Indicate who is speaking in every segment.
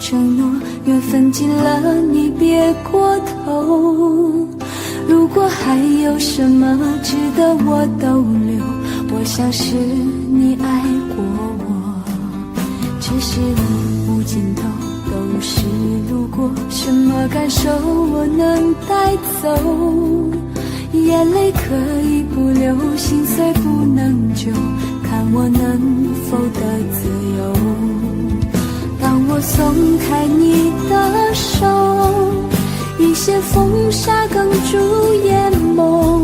Speaker 1: 承诺，缘分尽了你别过头。如果还有什么值得我逗留，我想是你爱过我，只是路无尽头，都是路过，什么感受我能带走？眼泪可以不流，心碎不能救，看我能否得自由。当我松开你的手，一些风沙哽住眼眸，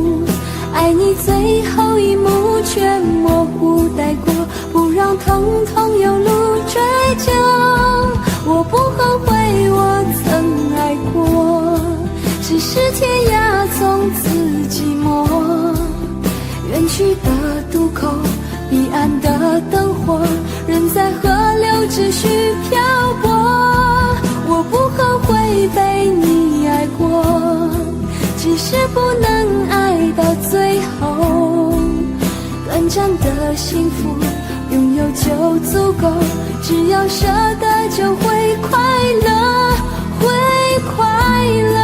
Speaker 1: 爱你最后一幕却模糊带过，不让疼痛有路追究。我不后悔我曾爱过，只是天涯从此寂寞，远去的渡口，彼岸的灯火，人在河流只需漂泊。我不后悔被你爱过，只是不能爱到最后。短暂的幸福拥有就足够，只要舍得就会快乐，会快乐。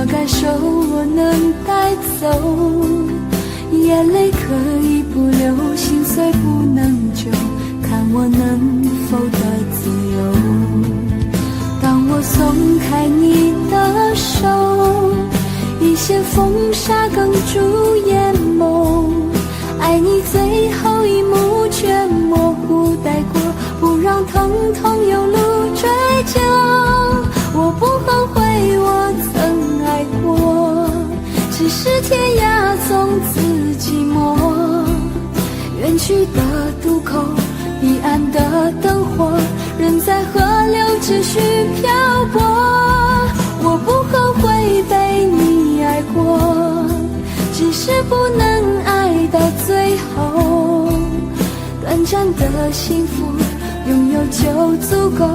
Speaker 1: 感受我能带走，眼泪可以不流，心碎不能救，看我能否得自由。当我松开你的手，一些风沙哽住眼眸，爱你最后一幕却模糊带过，不让疼痛有路追究。我不后悔我曾爱过，只是天涯从此寂寞，远去的渡口，彼岸的灯火，人在河流只需漂泊。我不后悔被你爱过，只是不能爱到最后。短暂的幸福拥有就足够，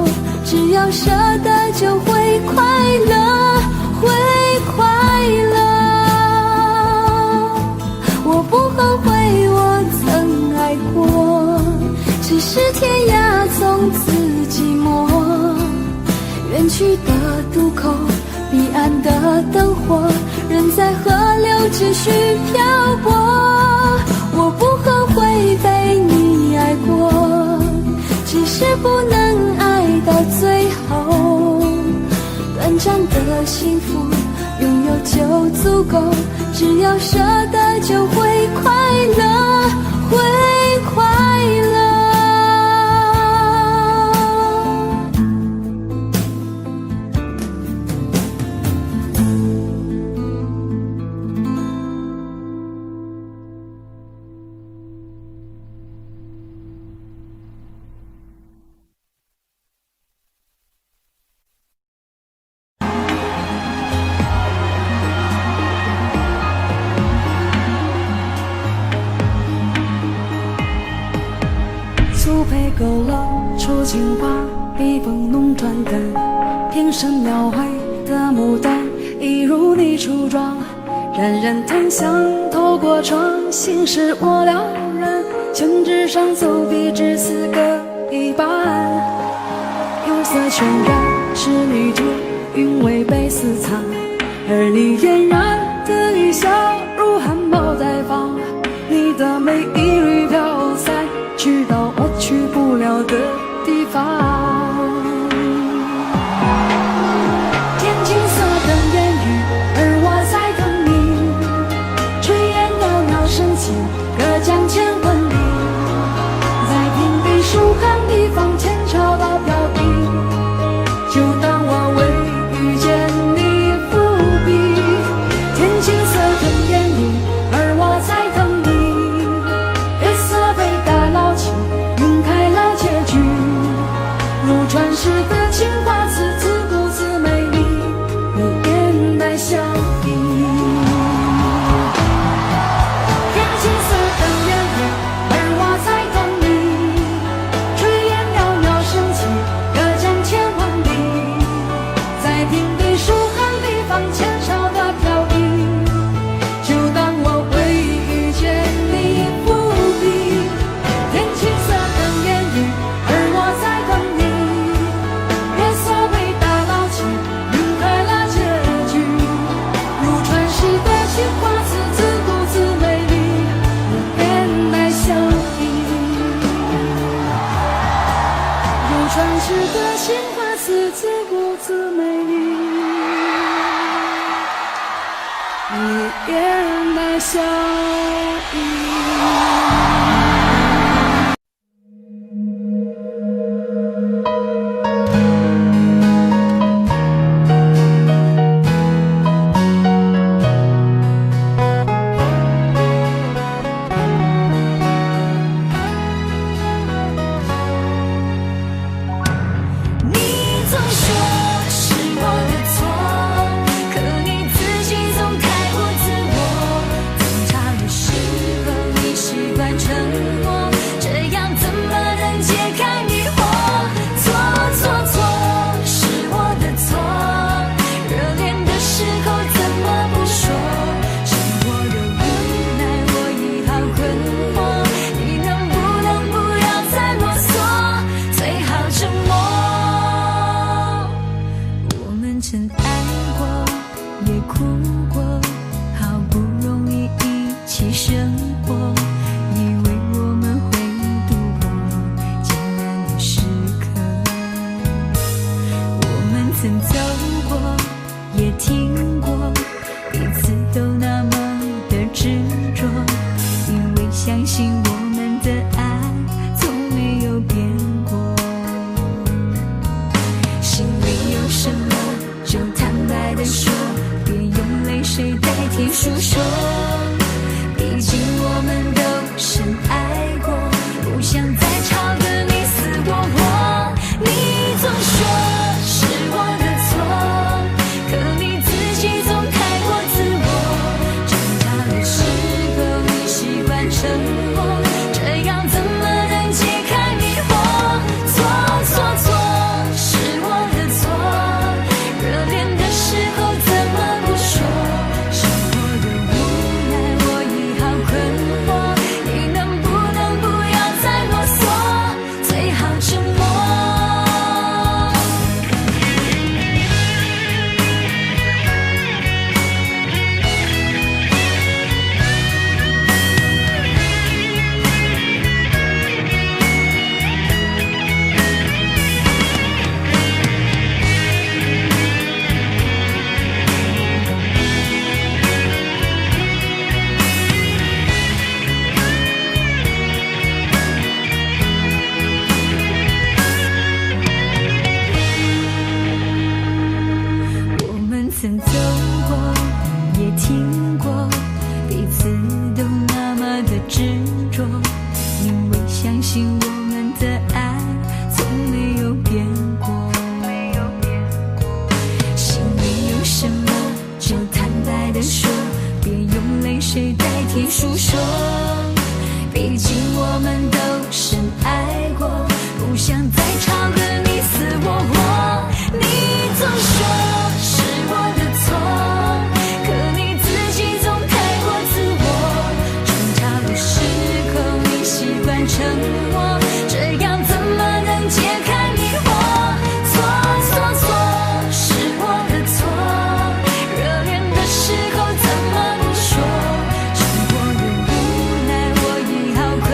Speaker 1: 只要舍得就会快乐，会快乐。我不后悔我曾爱过，只是天涯从此寂寞，远去的渡口，彼岸的灯火，人在河流只需漂泊。我不后悔被你爱过，只是不能爱到最后。短暂的幸福拥有就足够，只要舍得就会快乐，会快乐。
Speaker 2: 苏培勾勒出青花，笔锋浓转淡，平生描绘的牡丹，一如你初妆。冉冉檀香透过窗，心事我了然。宣纸上走笔只似各一半，釉色渲染是绿竹，韵味被私藏。而你嫣然的一笑，如含苞待放。你的美一缕飘散，去到我去不了的地方。天青色等烟雨，而我在等你。炊烟袅袅升起，隔江千万里。在平地疏寒地方，千桥到飘逸。就当我未遇见你伏笔。天青色等烟雨，而我在等你。月色被打捞起，晕开了结局。相依。天青色等烟雨，而我才懂你。炊烟袅袅升起，隔江千万里。在平地书汉地方，前朝的飘逸。就当我会遇见你伏笔。天青色等烟雨，而我在等你。月色被打捞起，晕开了结局。如传世的情话词，自顾自美丽，无言来相依。如传世的情话词，自顾自美丽，无言来相依。
Speaker 1: 你总说是我的错，可你自己总太过自我。争吵的时候你习惯沉默，这样怎么能解开迷惑？错错错，是我的错。热恋的时候怎么不说？是我的无奈，我已好困惑。你能不能不要再啰嗦？最好沉默。我们曾爱过，也哭过，好不容易一起生活，以为我们会度过艰难的时刻。我们曾走过，也听过，彼此都那么的执着，因为相信我们的爱从没有变过。心里有什么就坦白地说，别用泪水代替诉说。毕竟我们都深爱过，不想再吵得你死我活。你总说是我的错，可你自己总太过自我。争吵的时候你习惯沉默，这样怎么能解开迷惑？错错错，是我的错。热恋的时候怎么不说？是我的无奈，我已好困惑。你能不能不要再啰嗦？最好沉默。我们曾走过，也听过，彼此都那么的执着，因为相信我们的爱从没有变过。心里有什么就坦白地说，别用泪水代替诉说。毕竟我们都深爱过，不想再吵得你死我活。你总说是我的错，可你自己总太过自我。争吵的时候你习惯沉默，这样怎么能解开迷惑？错错错，是我的错。热恋的时候怎么不说？是我的无奈，我已好困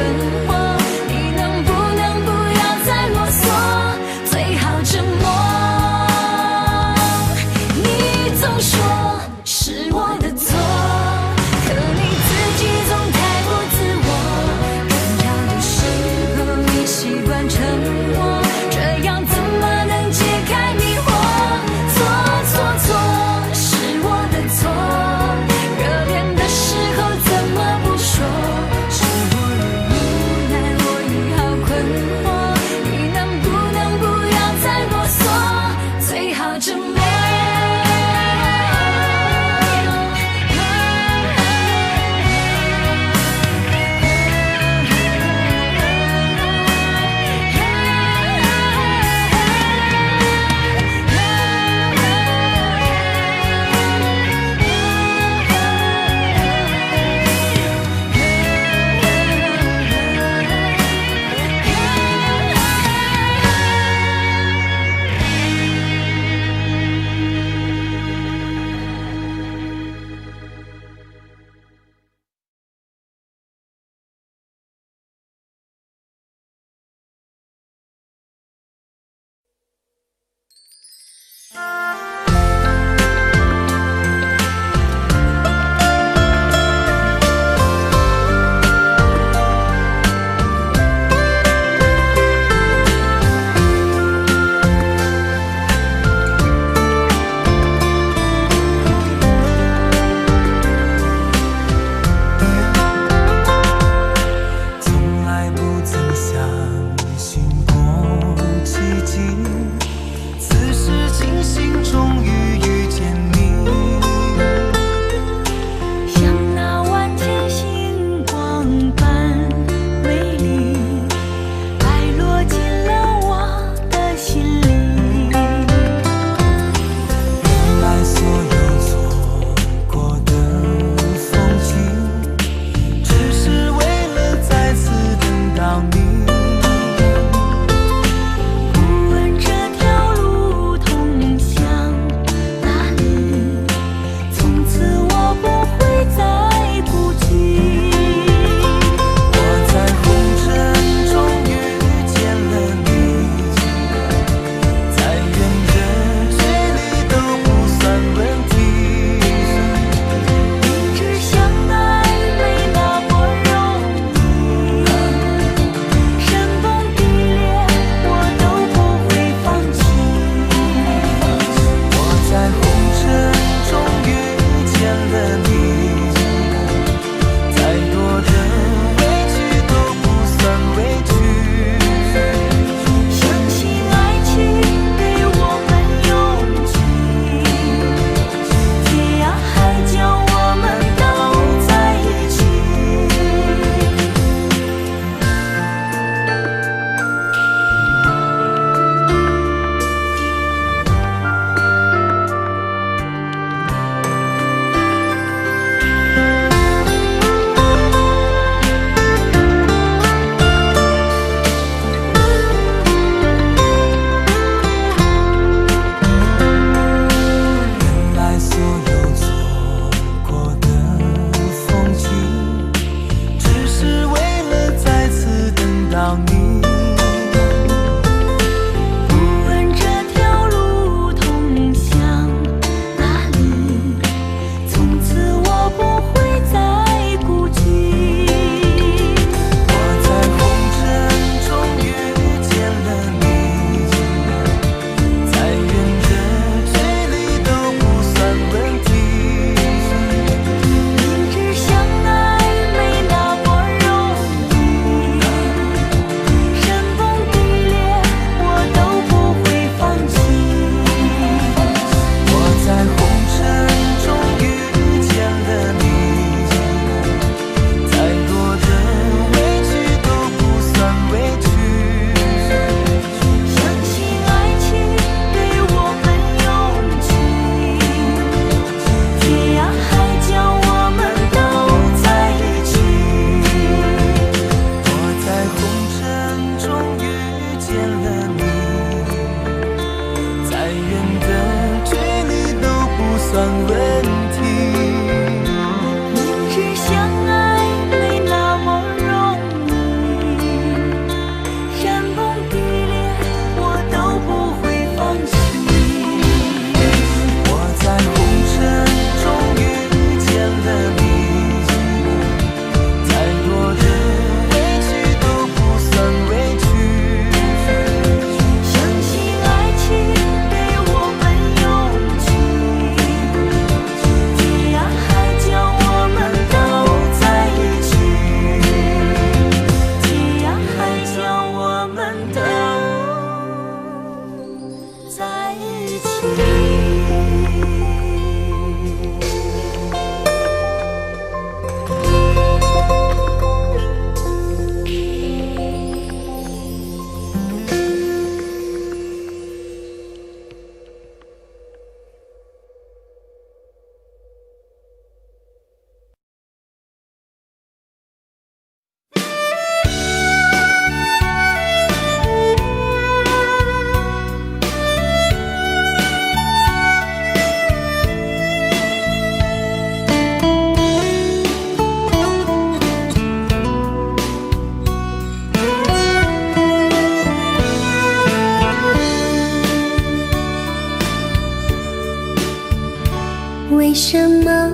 Speaker 1: 为什么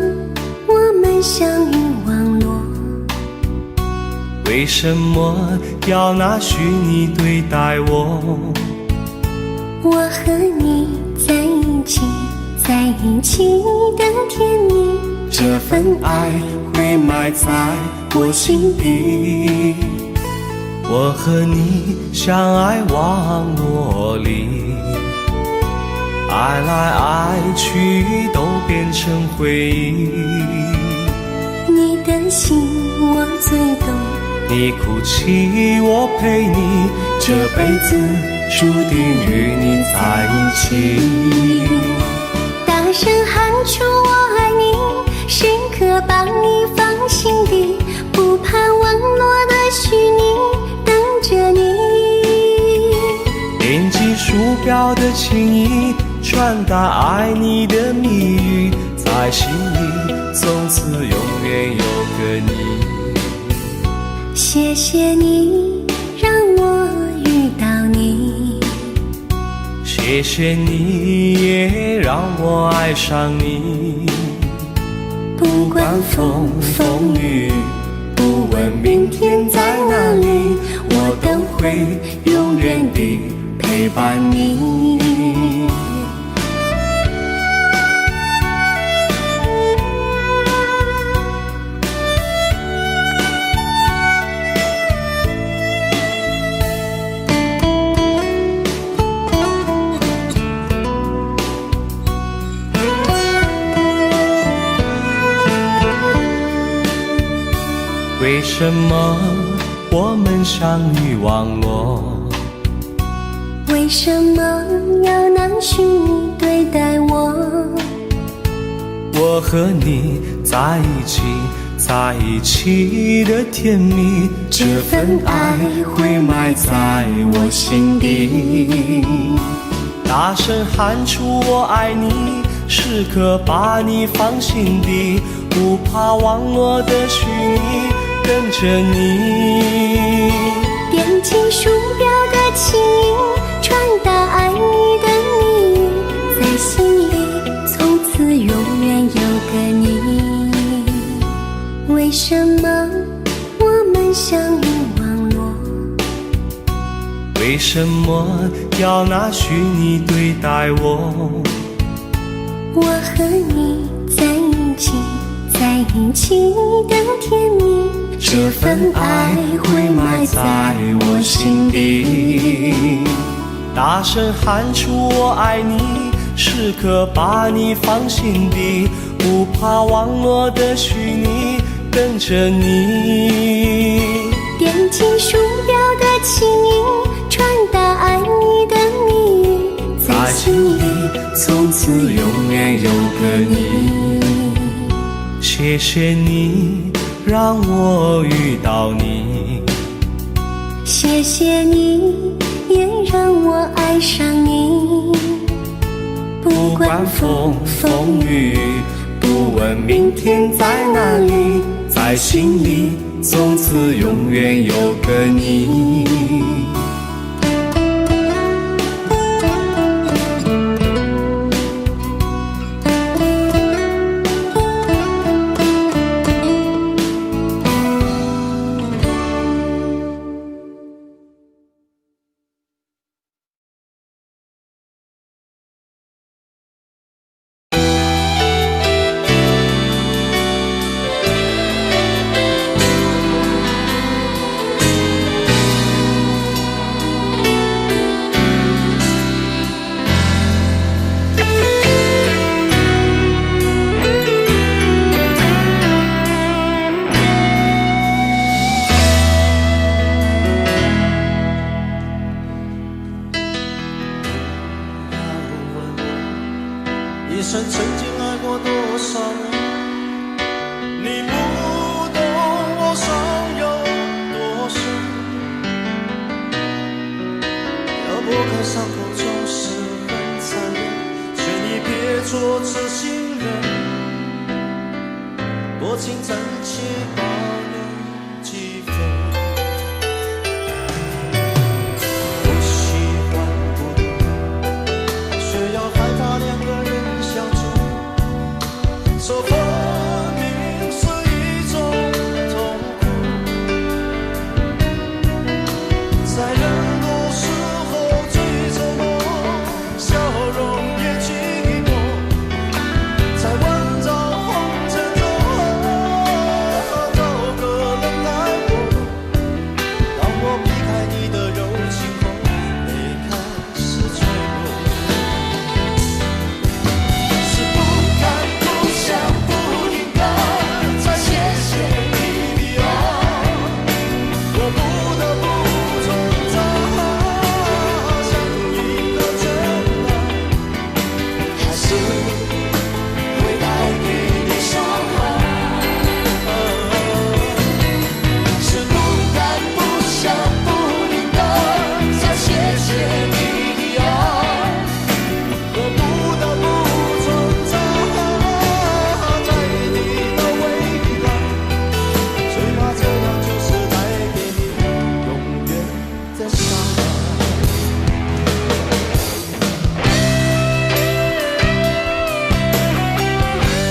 Speaker 1: 我们相遇网络？
Speaker 3: 为什么要拿虚拟对待我？
Speaker 1: 我和你在一起，在一起的甜蜜，
Speaker 3: 这份爱会埋在我心底。我和你相爱网络里，爱来爱去都变成回忆。
Speaker 1: 你的心我最懂，
Speaker 3: 你哭泣我陪你，这辈子注定与你在一起。
Speaker 1: 大声喊出我爱你，时刻把你放心底，不怕网络的虚拟，等着你。
Speaker 3: 点击鼠标的情意，传达爱你的蜜语，在心里从此永远有个你。
Speaker 1: 谢谢你让我遇到你，
Speaker 3: 谢谢你也让我爱上你。不管风风雨，不问明天在哪里，我都会永远地陪伴你。为什么我们相遇网络？
Speaker 1: 为什么要拿虚拟对待我？
Speaker 3: 我和你在一起，在一起的甜蜜，这份爱会埋在我心底。大声喊出我爱你，时刻把你放心底，不怕网络的虚拟，跟着你。
Speaker 1: 点击鼠标的情音，传达爱你的蜜语，在心里从此永远有个你。为什么我们相遇网络？
Speaker 3: 为什么要拿虚拟对待我？
Speaker 1: 我和你在一起，在一起的甜蜜，
Speaker 3: 这份爱会埋在我心底。大声喊出我爱你，时刻把你放心底，不怕网络的虚拟，跟着你。
Speaker 1: 点击鼠标的情音，传达爱你的蜜语，
Speaker 3: 在心里从此永远有个你。谢谢你让我遇到你，
Speaker 1: 谢谢你也让我爱上你。
Speaker 3: 不管风风雨，不问明天在哪里，在心里从此永远有个你。
Speaker 4: 一生曾经爱过多少人，你不懂我伤有多深。要拨开伤口总是很残忍，劝你别做痴心人，多情真切把你几分。我喜欢不懂，却要害怕两个人相处，这分明是一种痛苦，在人多时候最沉默，笑容也寂寞，在万丈红尘中找个人来过。当我避开你的柔情后，泪开始坠落，是不敢不想不应该再谢谢你的爱，我不得不存在，像一个真爱，还是会带给你伤害，是不敢不想不应该再谢谢你的爱，我不得不存在，在你的未来，最怕这样就是带给你永远的伤害。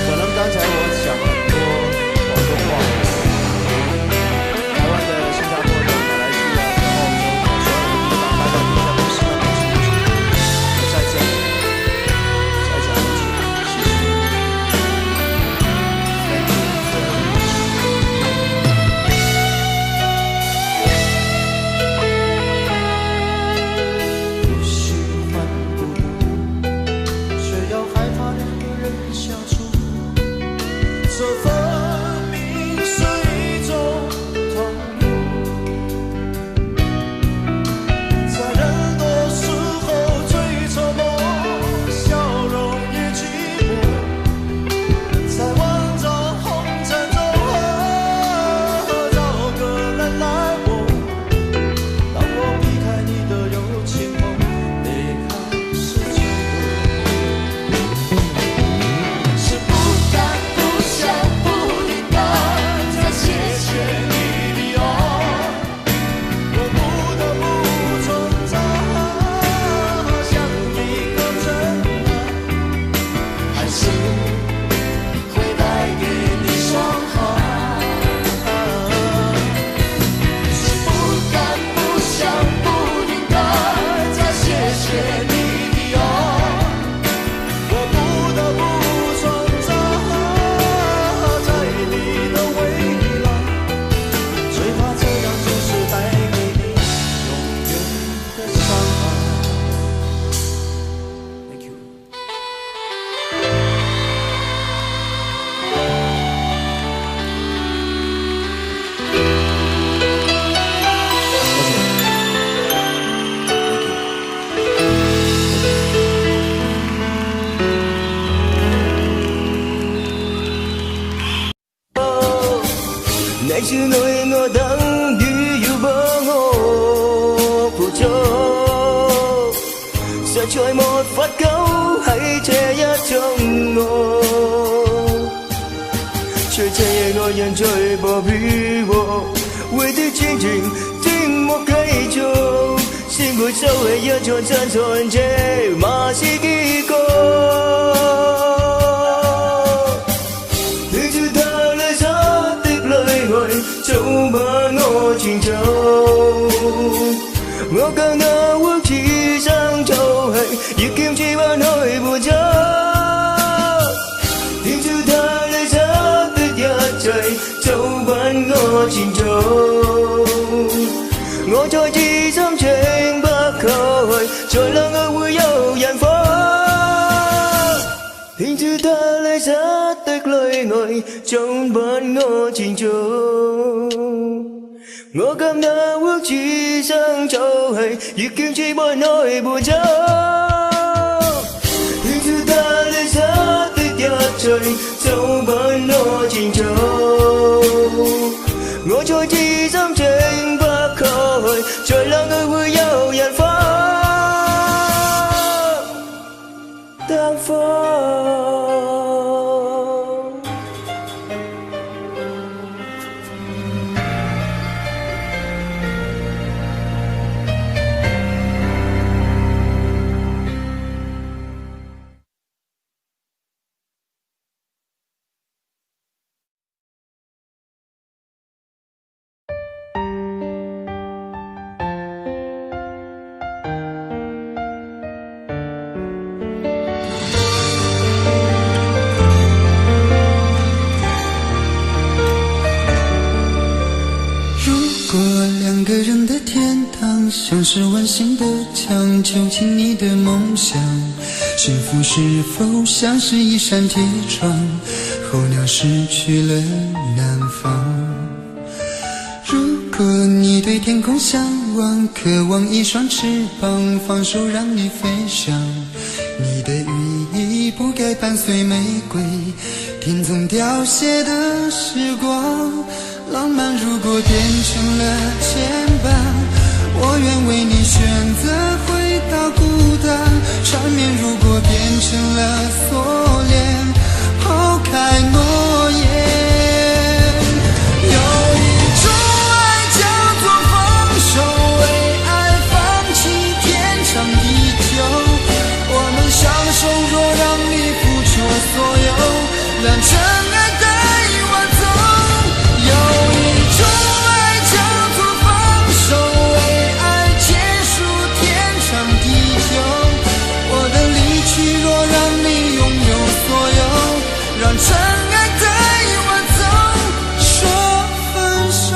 Speaker 4: 可能刚才我讲很多广东话，台湾的、新加坡的、马来西亚的、澳洲的，所有的地方，大家应该都是很清楚。我在这里再讲一次，谢谢。Thank you very much。不喜欢孤独，却要害怕两个人相处，这分明是一种痛苦，在人多时候最沉默，笑容也寂寞，在万丈红尘中找个人来过。当我避开你的柔情后，泪开始坠落，是不敢不想不应该再谢谢你的爱，我不得不存在，像一个真爱，还是会带给你伤害，是不敢不想不应该再谢谢你的爱，我不得不存在，在你的未来，最怕这样就是带给你永远的伤害。Thank you。
Speaker 5: 你說愛我等於要幫我付出，實在沒法苟喺這一種愛，隨這愛人在播別和會的戰情靜默繼續，先會收起一座真相，這馬是結局。早晚我前走，我更那屈此生做戲，越劍指彎去伴奏，聽着他你執的一切，早晚我前走，我再自心情不可去，在兩岸會有人火，聽着他你執的淚愛，早晚我前走。我今那屈此生做戲，越劍指彎去伴奏，聽着他你執的一切，早晚我前走，我再自心情不可去，在兩岸會有人火，燈火。
Speaker 6: 像是温馨的墙，囚禁你的梦想。幸福是否像是一扇铁窗，候鸟失去了南方。如果你对天空向往，渴望一双翅膀，放手让你飞翔。你的羽翼不该伴随玫瑰，听从凋谢的时光。浪漫如果变成了牵绊，我愿为你选择回到孤单。缠绵如果变成了锁链，抛开诺言。有一种爱叫做放手，为爱放弃天长地久。我们相守，若让你付出所有，让真爱带我走。有一种爱叫做放手，为爱结束天长地久。我的离去，若让你拥有所有，让真爱带我走，说分手。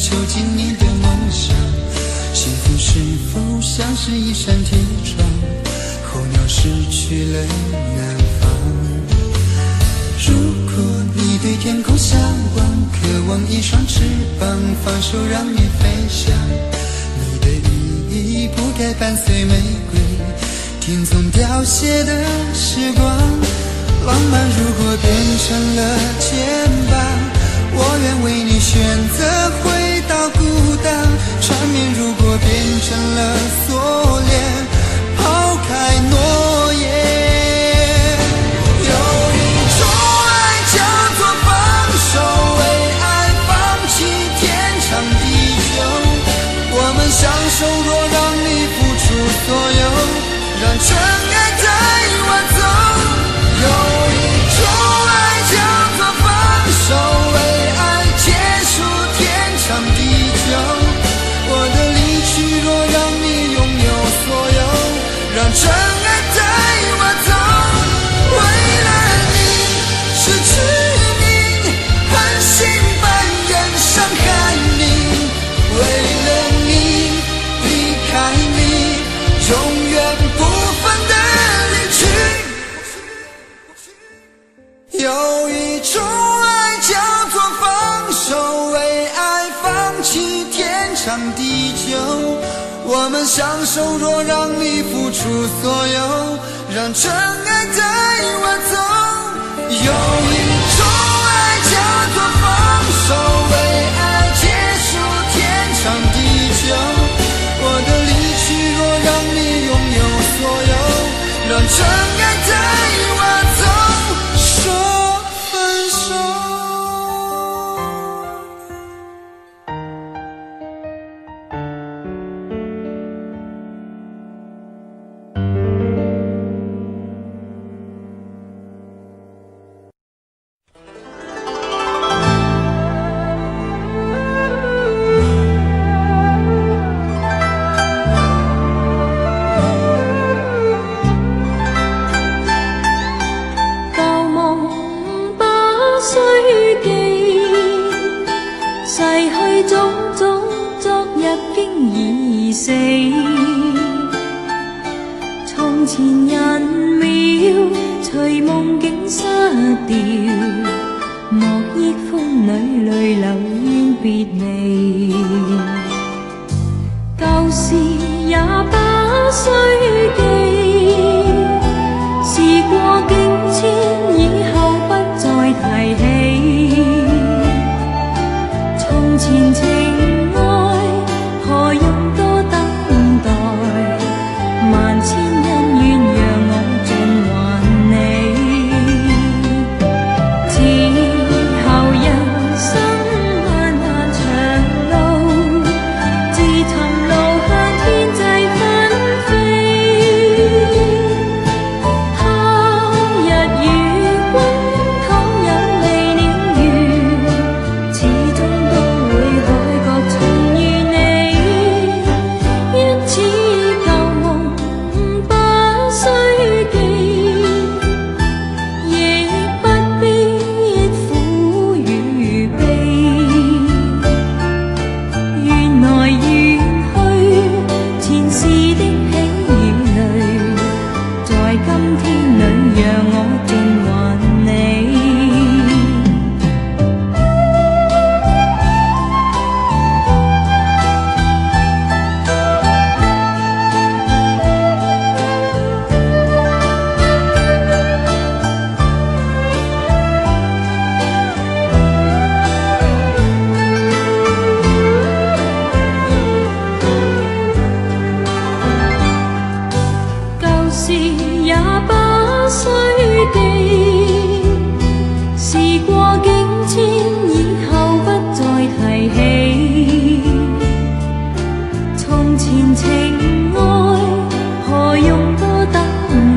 Speaker 6: 囚禁你的梦想，幸福是否像是一扇铁窗，候鸟失去了南方。如果你对天空向往，渴望一双翅膀，放手让你飞翔。你的羽翼不该伴随玫瑰，听从凋谢的时光。浪漫如果变成了牵绊，我愿为你选择回到孤单。缠绵如果变成了锁链，抛开诺言。有一种爱叫做放手，为爱放弃天长地久。我们相守，若让你付出所有，让真爱带我走。有一种爱叫做放手，为爱结束天长地久。我的离去，若让你拥有所有，让真爱带我走。为了你失去你，狠心扮演伤害你。为了你离开你，永远不分的离去。有一种爱叫做放手，为爱放弃天长地久。我们相守，若让你付出所有，让真爱带我走。有一种爱叫做放手，为爱结束天长地久。我的离去，若让你拥有所有，让真爱带我走，说分手。
Speaker 1: 万千恩怨让我尽还。情愛，何用多等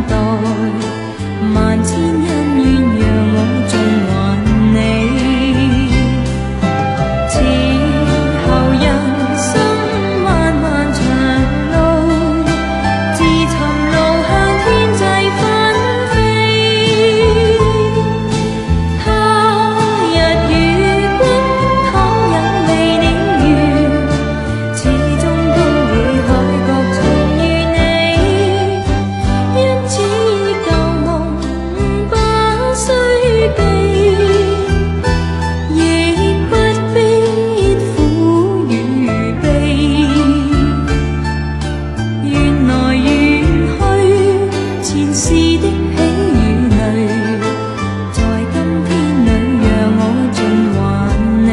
Speaker 1: 待？萬千恩怨讓我盡還你。此後人生漫漫長路，自尋路向天際紛飛。他日與君倘有未了緣，始終都會海角重遇你。因此舊夢不需記，亦不必苦與悲。緣來緣去，前世的喜與淚，在今天裏讓我盡還你。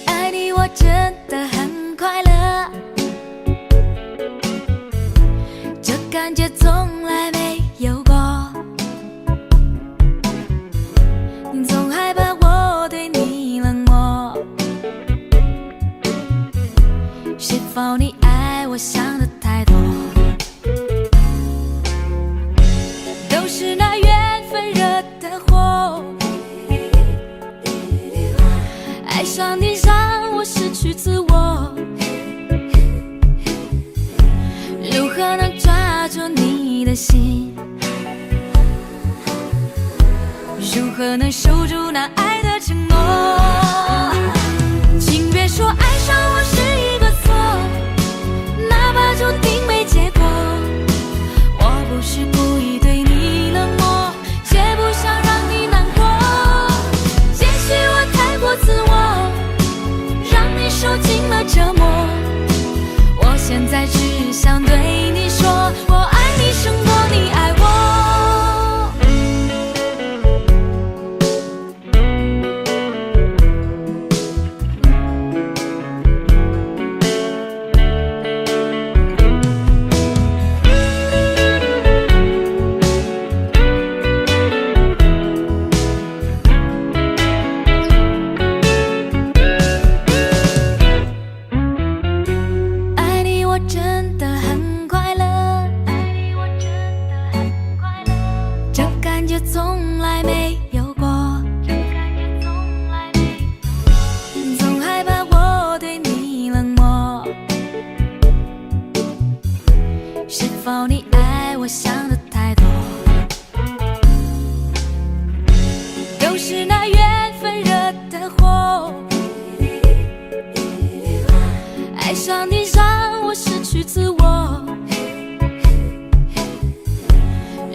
Speaker 1: 爱你我真的很快乐，这感觉从来没有过。你总害怕我对你冷漠，是否你爱我想的太多？都是那缘分惹的祸，爱上你让我失去自我，如何能抓住你的心？如何能守住那爱的承诺？请别说爱上我是一个错，哪怕注定没结果。我不是故意对你冷漠，也不想让你难过。也许我太过自我，让你受尽了折磨。我现在只想对你说，我爱你胜过你爱我。爱你我真的很快乐，这感觉从来没有过。总害怕我对你冷漠，是否你爱我想的太多？都是那缘分惹的祸，爱上你让我失去自我，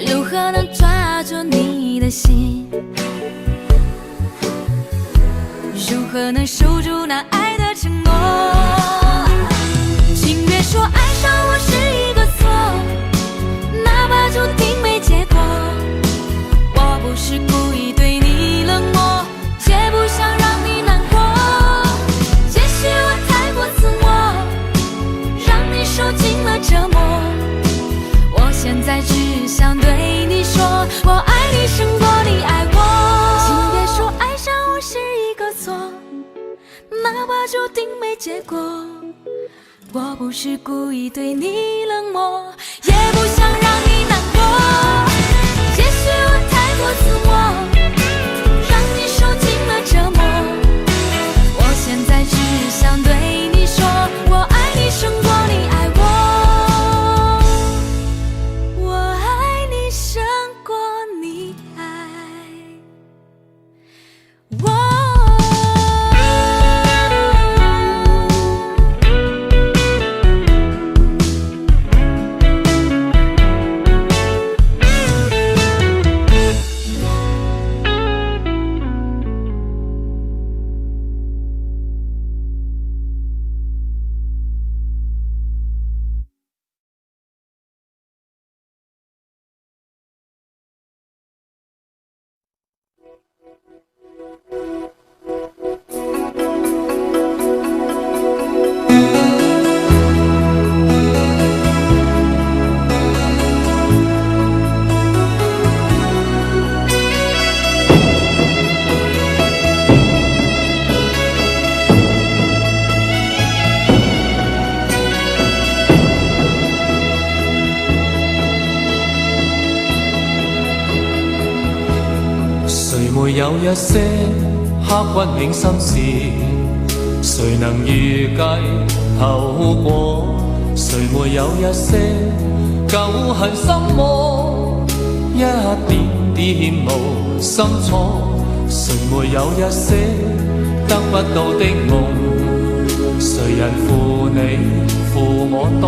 Speaker 1: 如何能抓住你的心？如何能守住那爱的承诺？请别说爱上我是一个错，哪怕注定没结果。我不是故意对你冷漠，也不想让你难过。也许我太过自我，让你受尽了折磨。我现在只想对你说，我爱你胜过你爱我。请别说爱上我是一个错，哪怕注定没结果。我不是故意对你冷漠，也不想让你难过。也许我太过自我，让你受尽了折磨。我现在只想对你说，我爱你胜过你爱我。我爱你胜过你爱我。
Speaker 3: 沒有一些刻骨銘心事？誰能預計後果？誰沒有一些舊恨心魔？一點點無心錯。誰沒有一些得不到的夢？誰人負你負我多？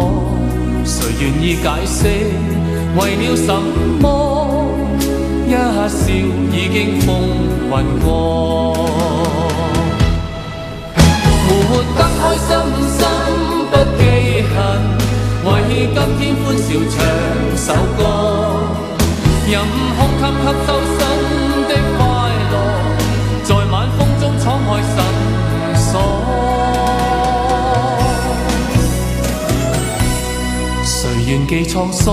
Speaker 3: 誰願意解釋為了什麼？一笑已經風雲過。活得開心心不記恨，為今天歡笑唱首歌。任空吸吸收新的快樂，在晚風中敞開心鎖。誰願記滄桑，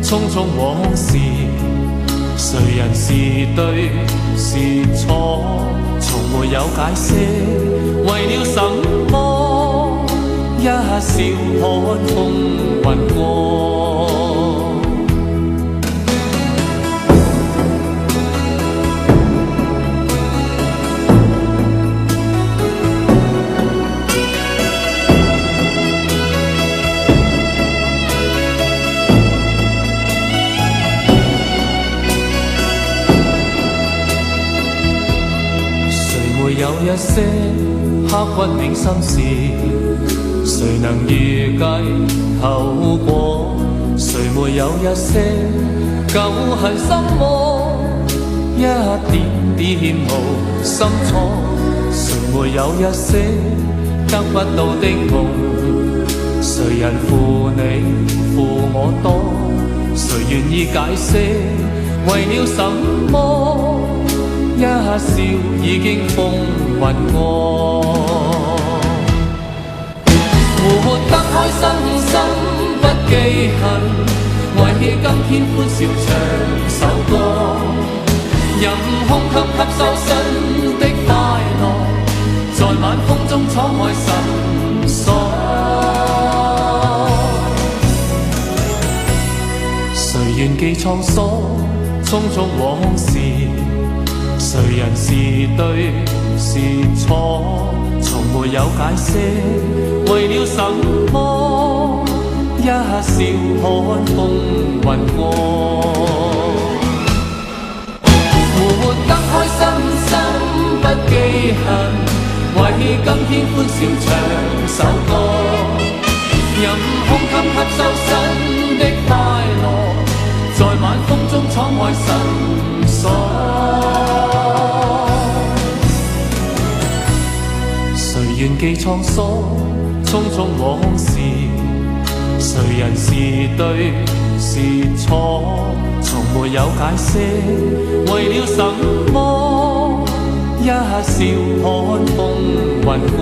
Speaker 3: 匆匆往事？誰人是對是錯？從沒有解釋，為了什麼？一笑看風雲過。有一些刻骨銘心事，誰能預計後果？誰沒有一些舊恨心魔？一點點無心錯。誰沒有一些得不到的夢？誰人負你負我多？誰願意解釋為了什麼？一笑已經風雲過。活得開心心不記恨，為今天歡笑唱首歌。任空吸吸收新的快樂，在晚風中敞開心鎖。誰願記滄桑，匆匆往事？誰人是對是錯？從沒有解釋，為了什麼？一笑看風雲過。活得開心心不記恨，為今天歡笑唱首歌。任空吸收新的快樂，在晚風中敞開心鎖。誰願記滄桑，匆匆往事？誰人是對是錯？從沒有解釋，為了什麼？一笑看風雲過。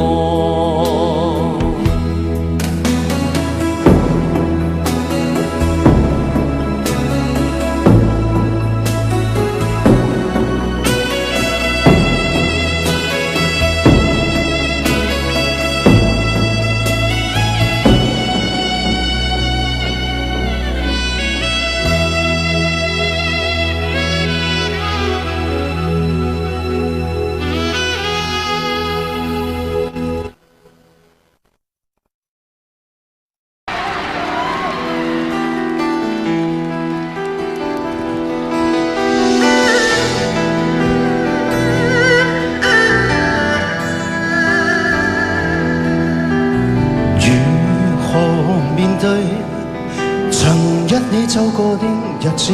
Speaker 3: 走過的日子，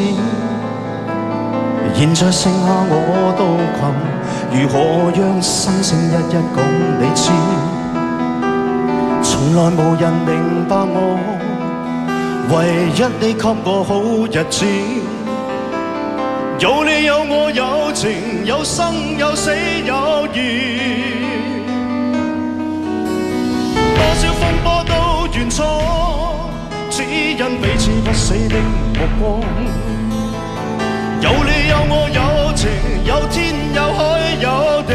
Speaker 3: 現在剩下我都困，如何讓心聲一一講你知？從來無人明白我，唯一你給我好日子。有你有我有情，有生有死有義，多少風波都願闖，只因彼此不死的目光。有你有我有情，有天有海有地，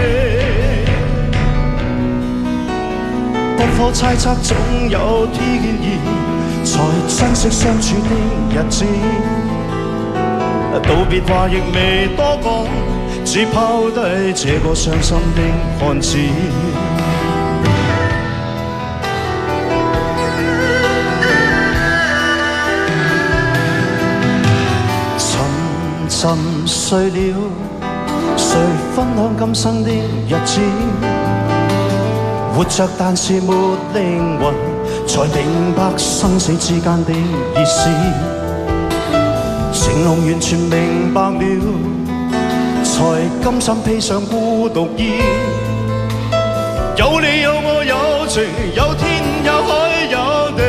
Speaker 3: 不可猜測總有天意，才珍惜相處的日子。道別話亦未多講，
Speaker 4: 只拋低這個傷心的漢子。沉睡了，誰分享今生的日子？活着但是沒靈魂，才明白生死之間的意思。情濃完全明白了，才甘心披上孤獨衣。有你有我有情，有天有海有地，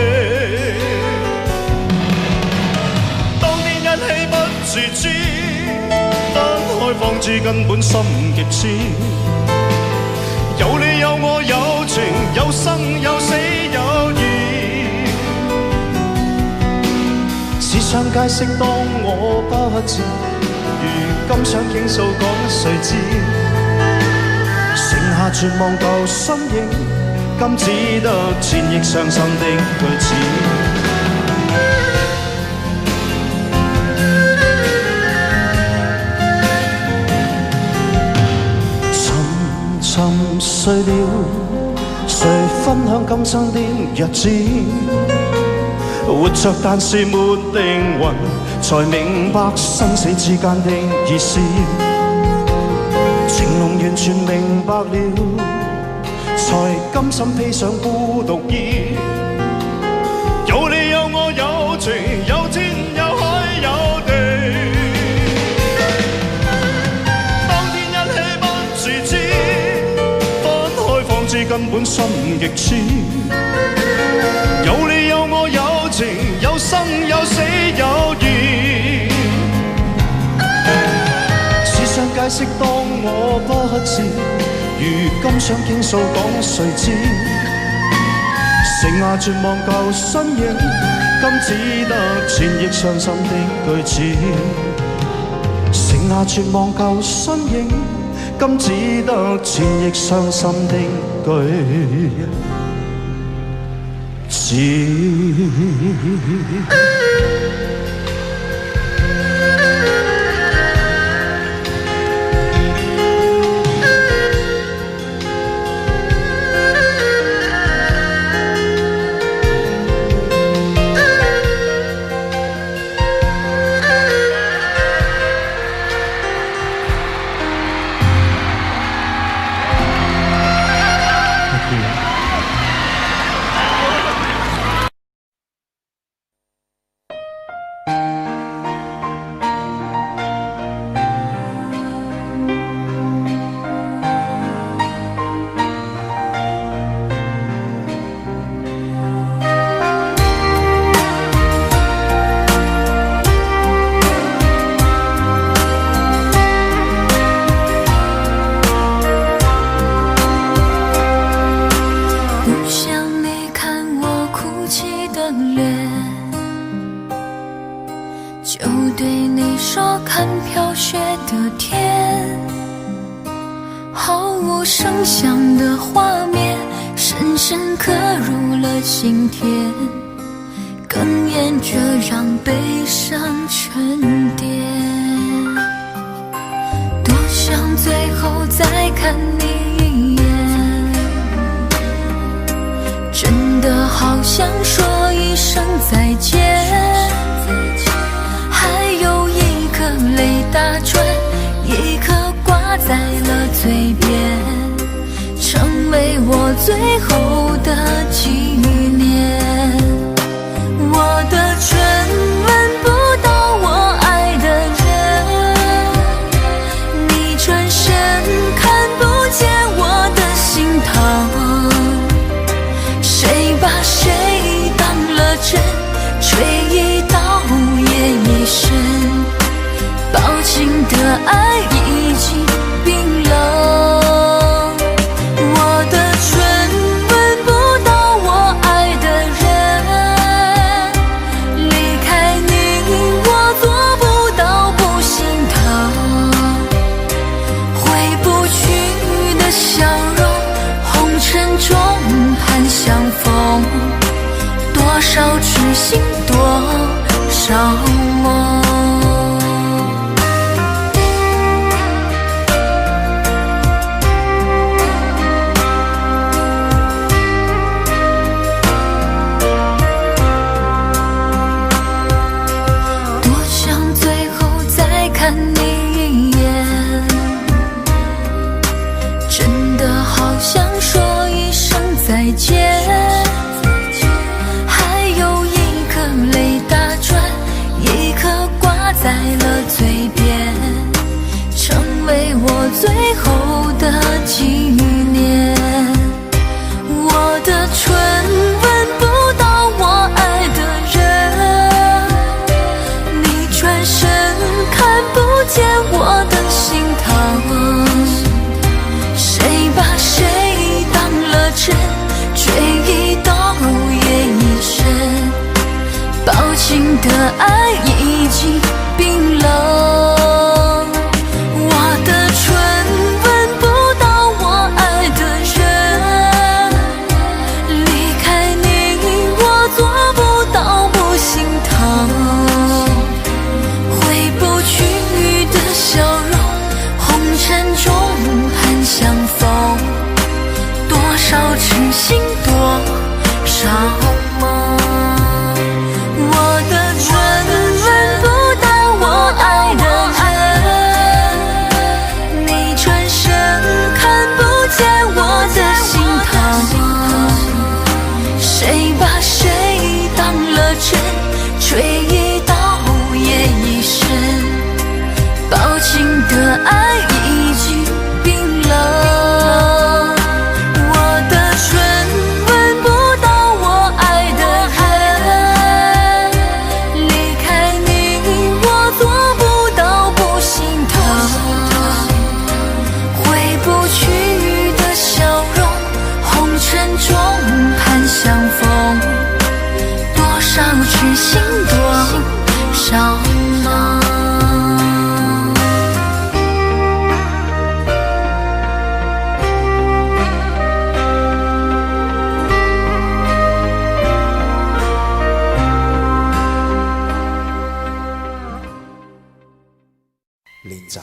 Speaker 4: 當天一起不自知，分開方知根本心極痴。有你有我有情，有生有死有義。只想解釋當我不知，如今想傾訴講誰知？剩下絕望舊身影，今只得千億傷心的句子。沉睡了，誰分享今生的日子？活着但是沒靈魂，才明白生死之間的意思。情濃完全明白了，才甘心披上孤獨衣。有你有我有情，有天有海有地，當天一起不自知，分開方知根本心極痴。有你有我有情，有生有死有義。只想解釋當我不知，如今想傾訴講誰知？剩下絕望舊身影，今只得千億傷心的句子。剩下絕望舊身影，今只得千億傷心的句子。
Speaker 1: 心多少吗？
Speaker 4: 林长。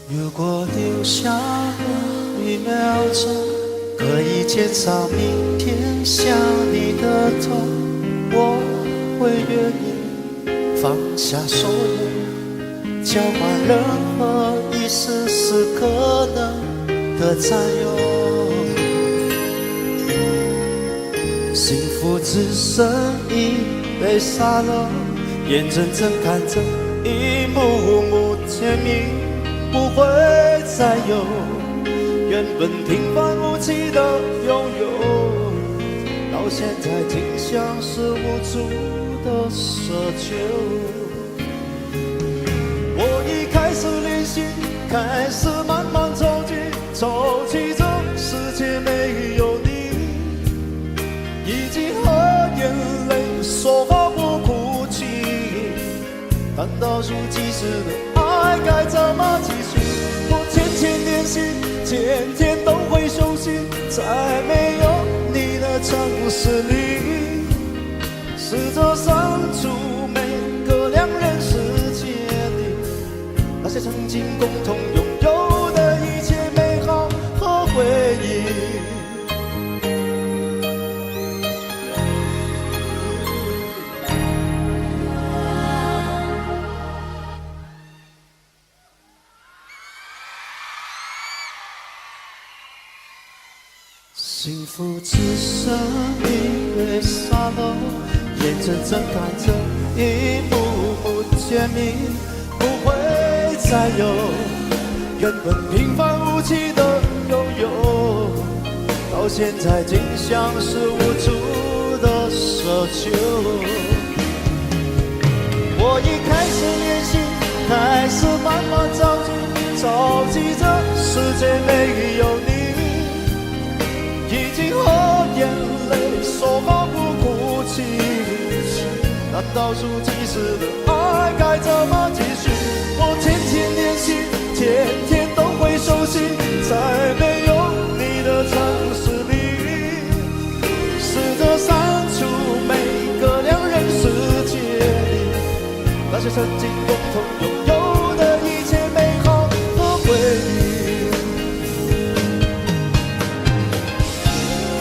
Speaker 3: 如果留下了1秒钟，可以减少明天想你的痛，我会愿意放下所有，交换任何一丝丝可能的占有。幸福只剩一杯沙漏，眼睁睁看着一幕幕甜蜜不会再有，原本平凡无奇的拥有，到现在竟像是无助的奢求。我已开始练习，开始慢慢着急，着急这世界没有你，已经和眼泪说话不哭泣，但倒数计时的爱该怎么继续？我天天练习，天天都会休息，在没有你的城市里，试着删除每个两人世界里那些曾经共同拥有的一切美好和回忆。幸福只剩一杯沙漏，眼睁睁看着一幕幕甜蜜不会再有，原本平凡无奇的拥有，到现在竟像是无助的奢求。我已开始练习，开始慢慢着急，着急这世界没有你，已经和眼泪说话不哭泣，难倒数计时的爱该怎么继续？我天天练习，天天都会熟悉，在没有你的城市里，试着删除每个两人世界里那些曾经共同拥有的一切美好和回忆。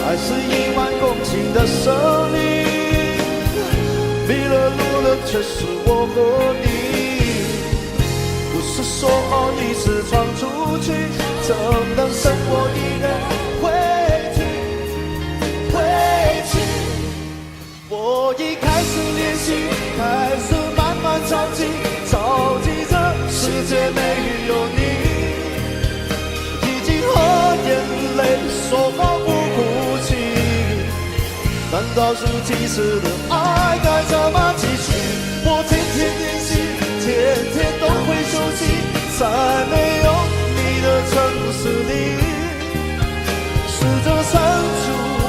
Speaker 3: 爱是1万公顷的森林，迷了路的却是我和你，不是说好一次闯出去，怎能剩我一人回去？我已开始练习，开始慢慢着急，着急这世界没有你，已经和眼泪说话不哭泣，难倒数计时的爱该怎么继续？我天天练习，天天都会熟悉，在没有你的城市里，试着删除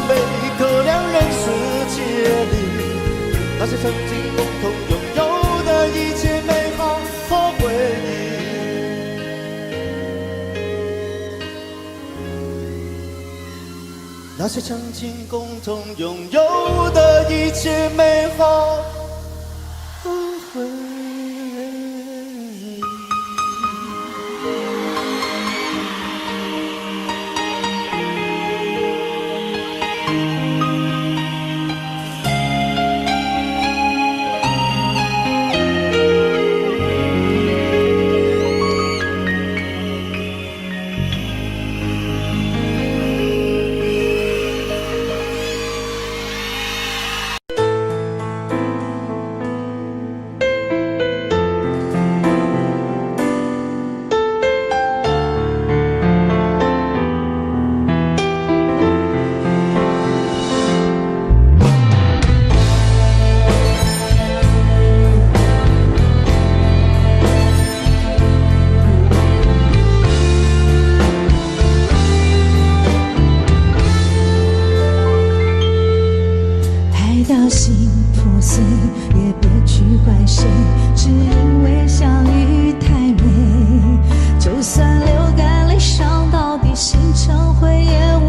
Speaker 3: 每个两人世界里那些曾经共同拥有的一切美好和回忆。那些曾经共同拥有的一切美好和回忆。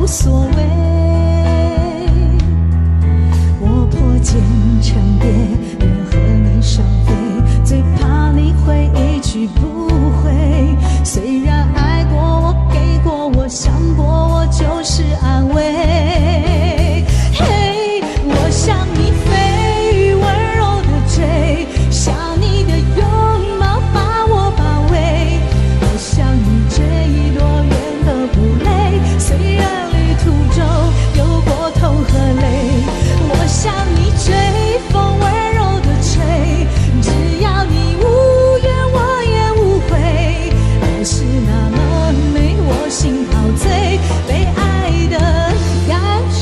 Speaker 1: 无所谓。我破茧成蝶，愿和你双飞，最怕你会一去不回。虽然爱过我，给过我，想过我，就是安慰。嘿，我向你飞，温柔的追，想你的拥抱把我包围。我向你追，多远都不累，虽然旅途中有过痛和泪。我向你追，风温柔的吹，只要你无怨我也无悔。爱是那么美，我心陶醉，被爱的感觉。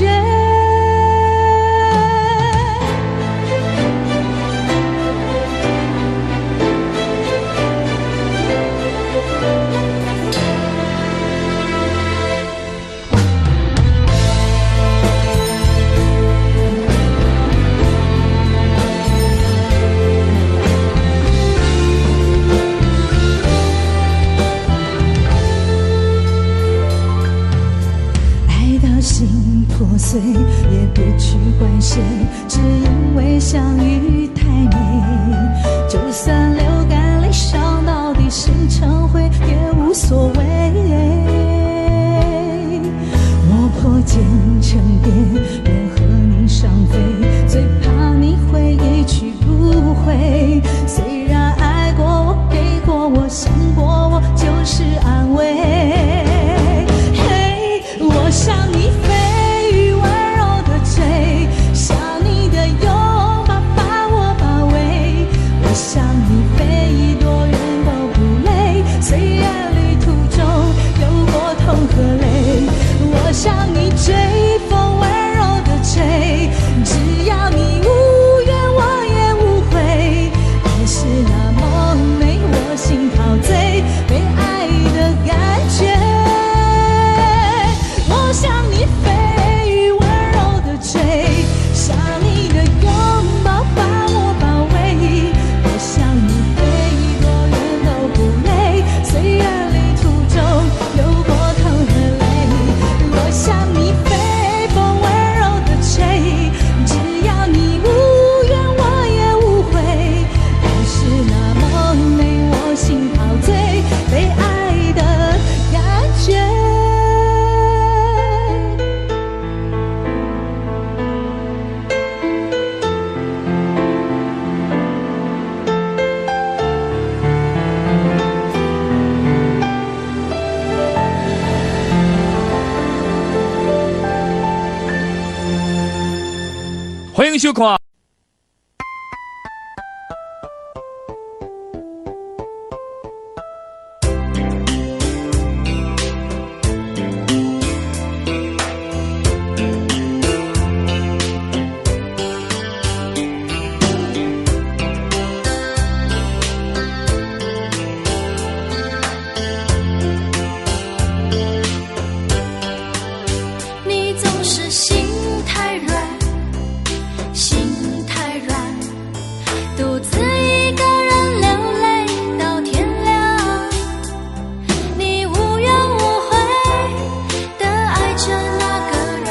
Speaker 1: 心破碎，也别去怪谁，只因为相遇太美。就算流干泪伤到底心成灰也无所谓。我破茧成蝶，愿和你双飞，最怕你会一去不回。虽然爱过我，给过我，想过我，就是安慰。嘿，我向你飞，温柔的追，想你的拥抱把我包围。我向你飞，多远都不累，虽然旅途中有过痛和泪。我向你追，风温柔的吹，只要你无怨我也无悔。爱是那么美，我心陶醉，被爱的感觉。我向你飞，温柔的追，想你的拥抱把我包围。我向你飞，多远都不累，虽然旅途中有过痛和泪。我向你飞，风温柔的吹，只要你无怨我也无悔。爱是那么美，我心陶醉，被爱的感觉。
Speaker 7: 欢迎收看。
Speaker 1: 你总是心太软，心太软，独自一个人流泪到天亮。你无怨无悔地爱着那个人，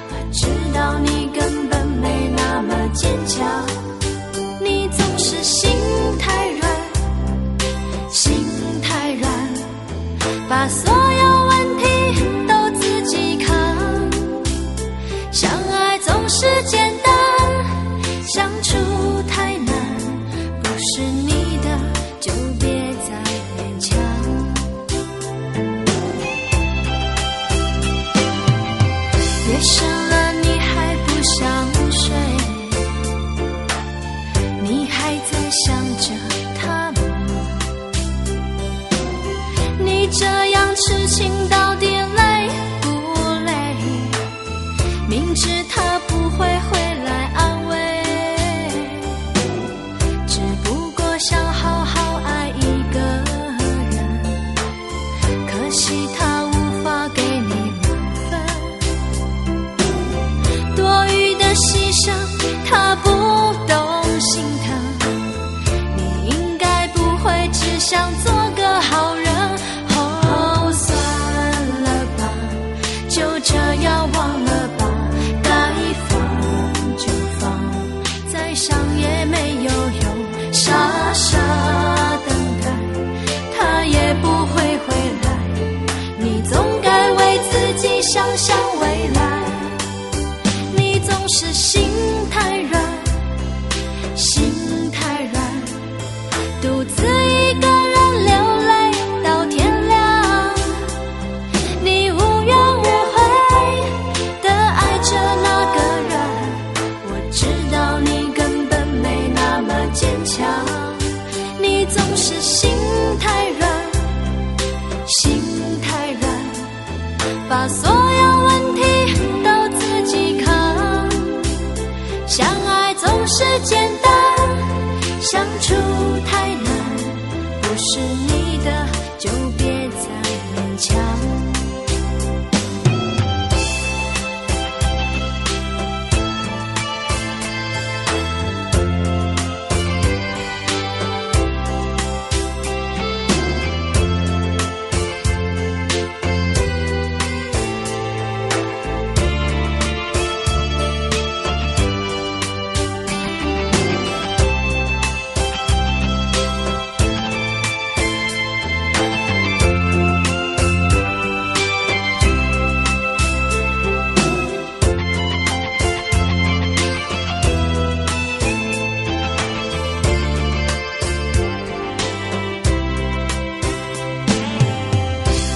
Speaker 1: 我知道你根本没那么坚强。你总是心太软，心太软，把所有问题都自己扛。相爱总是简单，相处太难，不是你的就别再勉强。夜深了你还不想睡，你还在想着他吗？你这样痴情到底累不累？明知他不会回来安慰，只不过想好好爱一个人，可惜他无法给你满分。多余的牺牲他不懂心疼，你应该不会只想做个好人。哦，算了吧，就是心太软，心太软，独自一个人流泪到天亮。你无怨无悔地爱着那个人，我知道你根本没那么坚强。你总是心太软，心太软，把所有问题都自己扛。相爱总是简单，相处太难，不是你的就别再勉强。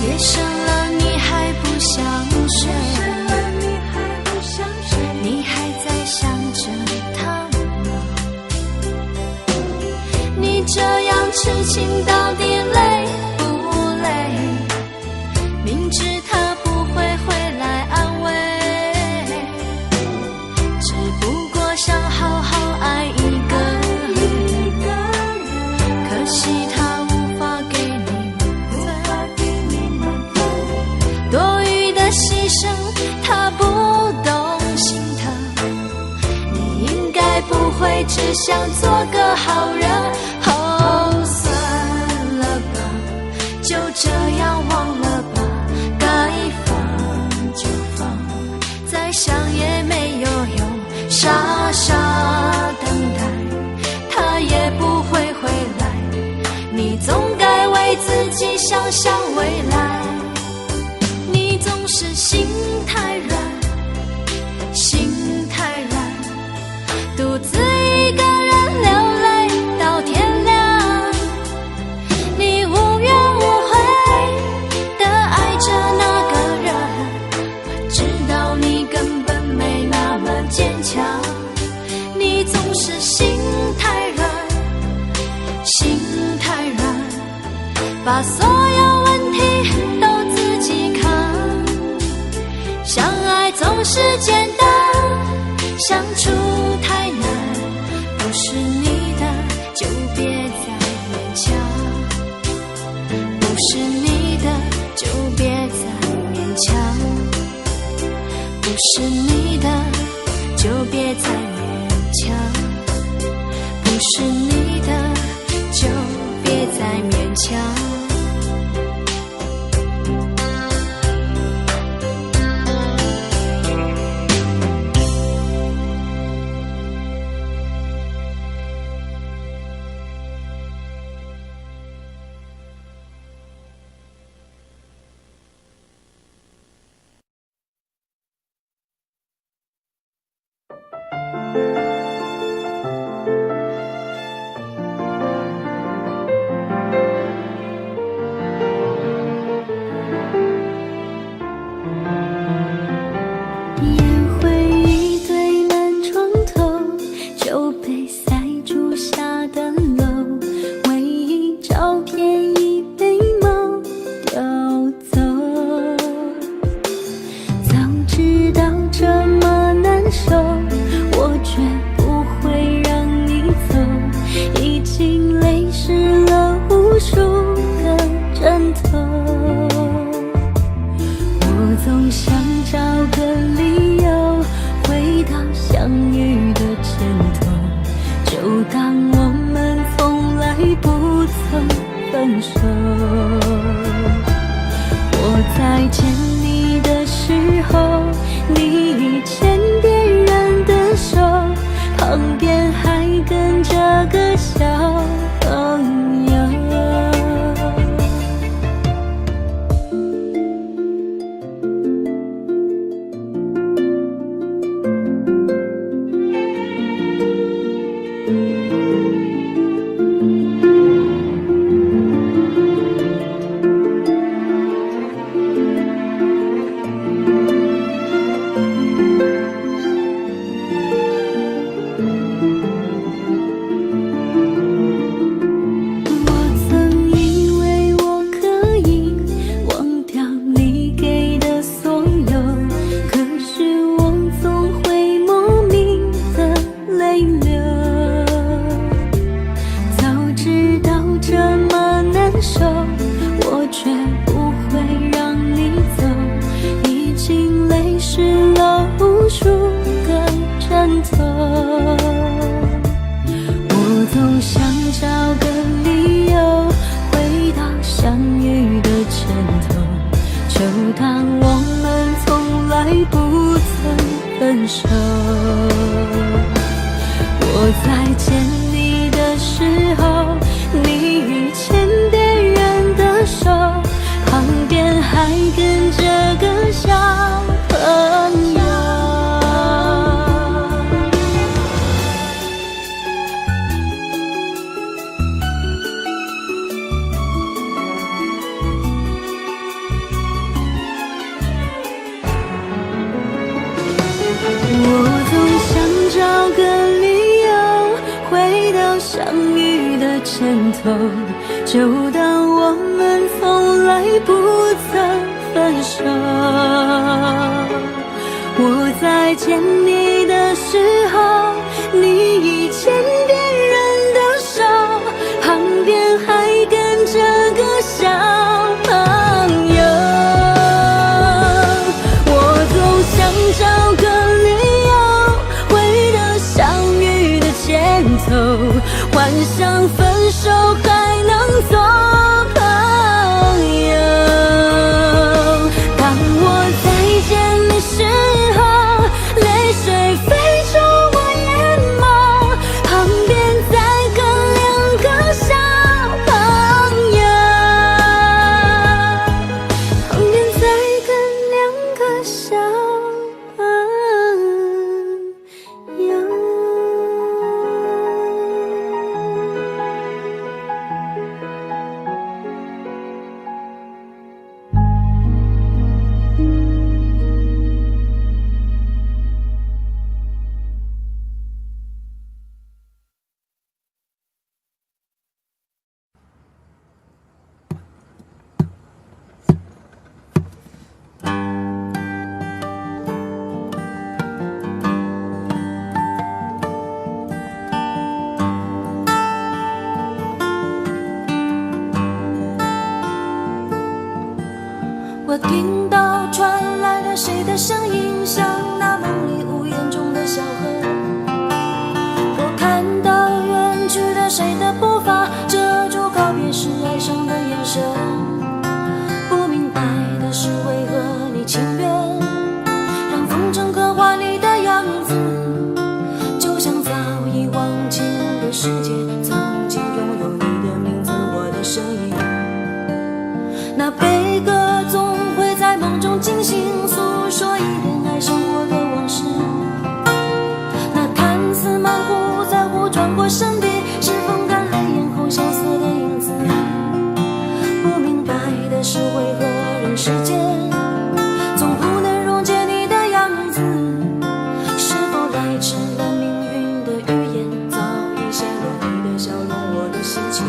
Speaker 1: 夜深了你还不想睡，你还在想着他吗？你这样痴情到底累不累？明知他不会回来安慰，只不过想好好爱一个人，可惜他无法给你多余的牺牲，他不懂心疼。你应该不会只想做个好人。哦，算了吧，就这样忘了吧，该放就放，再想也没有用，傻傻等待，他也不会回来。你总该为自己想想未来。总是心太软，心太软，独自一个人流泪到天亮。你无怨无悔地爱着那个人，我知道你根本没那么坚强。你总是心太软，心太软，把所有问题都自己扛。相爱总是简单，相处太难，不是你的就别再勉强，不是你的就别再勉强，不是你的就别再勉强，不是你的就别再勉强。就当我们从来不曾分手。我在见你的时候，你已牵别人的手，旁边还跟着个小朋友。我总想找个理由回到相遇的前头，就当我们从来不曾分手。我在见你的时候，你已牵别人的手，旁边还跟着个小朋友。我总想找个理由回到相遇的前头，幻想分手还能做朋友。当我再见你时候，泪水飞出我眼眸，旁边再跟两个小朋友，旁边再跟两个小朋友。
Speaker 2: 我听到传来了谁的声音，像那梦里屋檐中的小河。我看到远去的谁的步伐，遮住告别时哀伤的眼神。不明白的是为何你情愿让风筝刻画你的样子，就像早已忘情的世界曾经拥有你的名字，我的声音。那悲歌总会在梦中惊醒，诉说一点爱生活的往事。那看似满不在乎转过身的，是风干泪眼后萧瑟的影子。不明白的是为何人世间总不能溶解你的样子，是否来迟了命运的预言，早已泄露你的笑容，我的心情。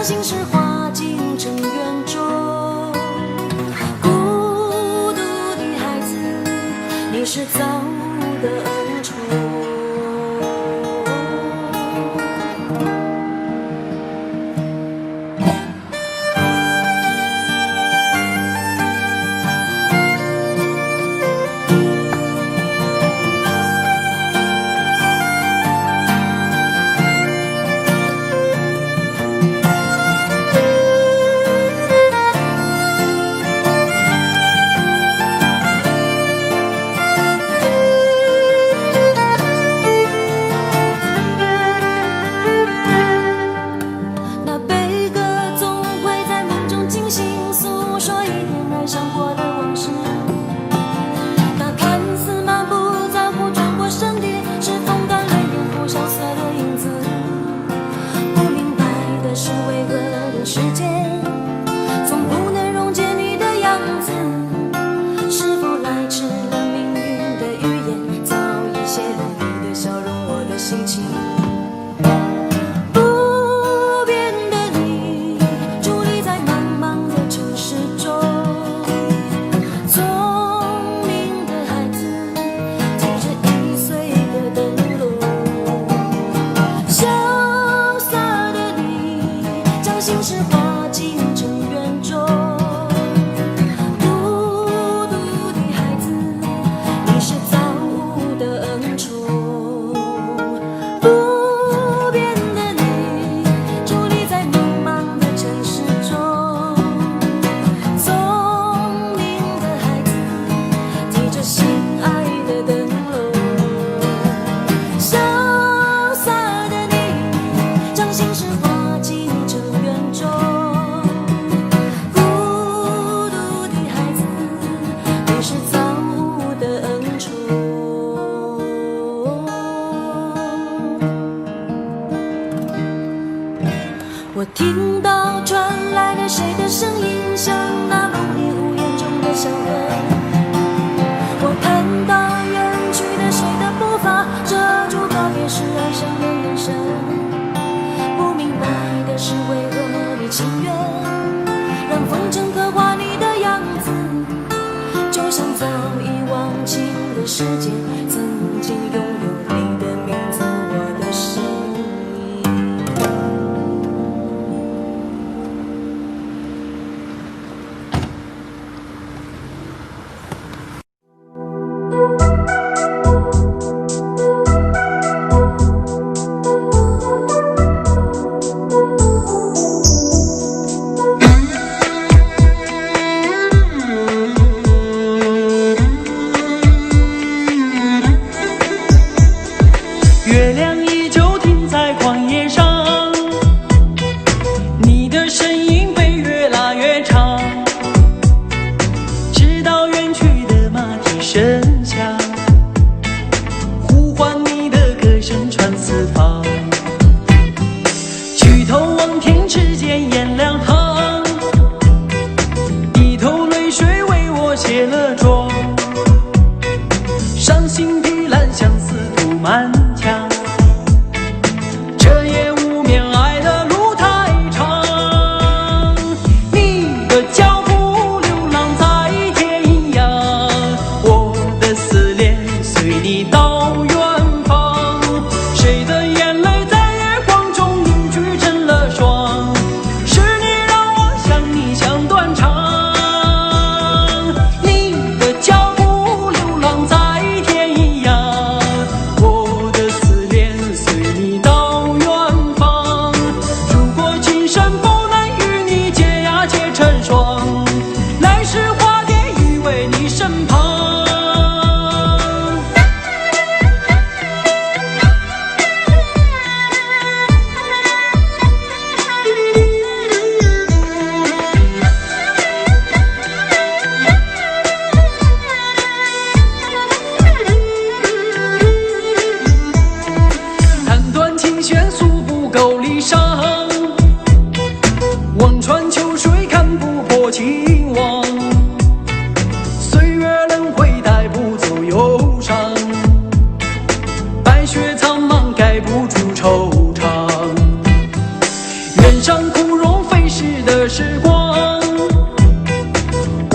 Speaker 2: 心事化进尘缘中，孤独的孩子，你是造物的恩宠。心事化。
Speaker 1: 传来了谁的声音，像那梦里屋檐中的小人。我看到远去的谁的步伐，遮住告别时哀伤的眼神。不明白的是为何你情愿让风筝刻画你的样子，就像早已忘情的世界曾经拥有你的名字，我的声音。
Speaker 3: 月亮依旧停在旷野上，你的身影被越拉越长，直到远去的马蹄声响，呼唤你的歌声传四方。举头望天，只见颜两行，低头泪水为我卸了妆，伤心的蓝相思涂满墙，这夜无眠，爱的路太长。你的脚步流浪在天涯，我的思念随你到远方。谁的眼泪在月光中凝聚成了霜，是你让我想你想断肠。你的脚步流浪在天涯，我的思念随你到远方。如果今生不能与你结呀结成双，来世化蝶依偎你身旁。弹断琴弦诉不够离殇，望穿秋水看不破情网。岁月轮回带不走忧伤，白雪苍茫盖不住惆怅。原上枯荣飞逝的时光，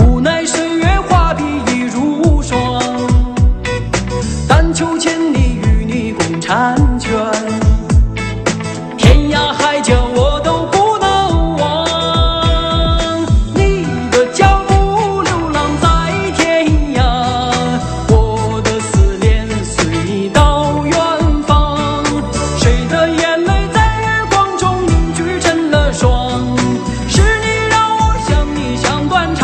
Speaker 3: 无奈岁月画笔已如霜。但求千里与你共婵娟，天涯海角我都不能忘。你的脚步流浪在天涯，我的思念随你到远方。谁的眼泪在月光中凝聚成了霜，是你让我想你想断肠。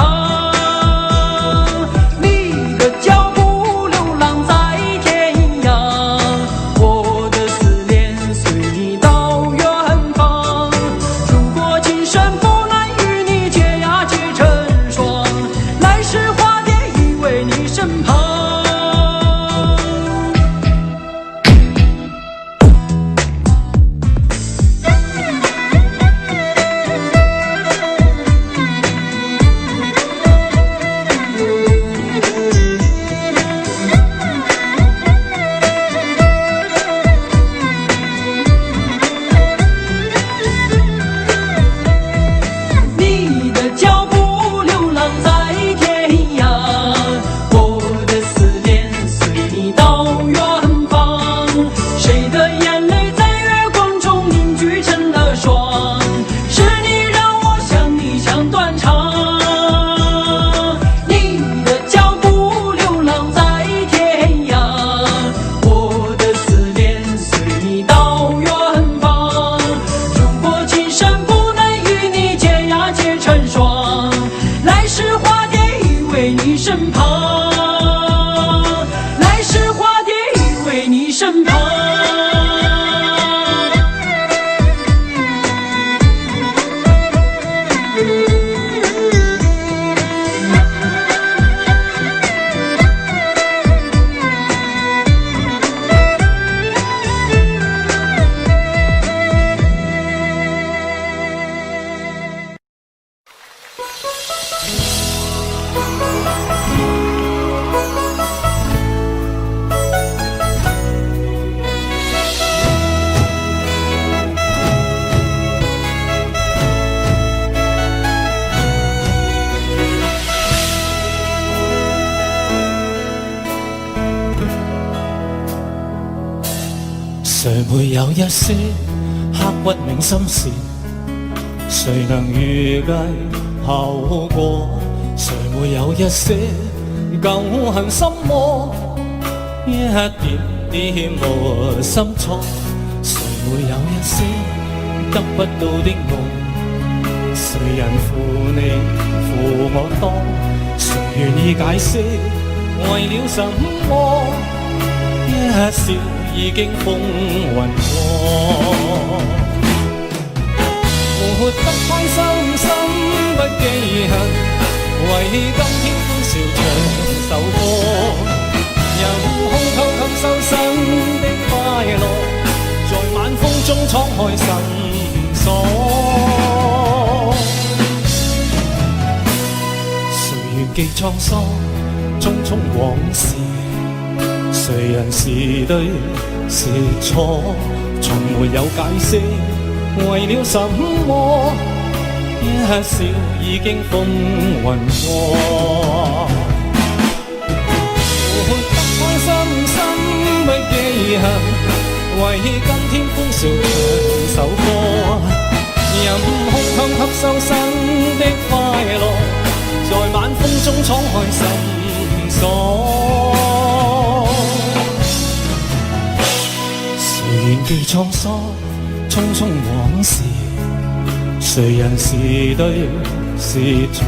Speaker 3: 你的脚步流浪在天涯，我的思念随你到远方。如果今生不能与你结呀结成双，来世化蝶依偎你身旁。你的脚步流浪在天涯，我的思念随你到远方。谁的眼泪在月光中凝聚成了霜，是你让我想你想断肠。你的脚步流浪在天涯，我的思念随你到远方。如果今生不能与你结呀结成双，来世化蝶依偎你身旁。来世化蝶依偎你身旁。會有一些刻骨銘心事？誰能預計後果？誰會有一些舊恨心魔？一點點無心錯？誰會有一些得不到的夢？誰人負你負我多？誰願意解釋為了什麼？一笑已經風雲過。活得開心心不記恨，為今天歡笑唱首歌。任空偷吸收生的快樂，在晚風中敞開心鎖。誰願記滄桑，匆匆往事？誰人是對是錯？從沒有解釋為了什麼？一笑已經風雲過。活得開心心不記恨，為今天歡笑唱首歌。任空空吸收生的快樂，在晚風中敞開心鎖。誰願記滄桑，匆匆往事？誰人是對是錯？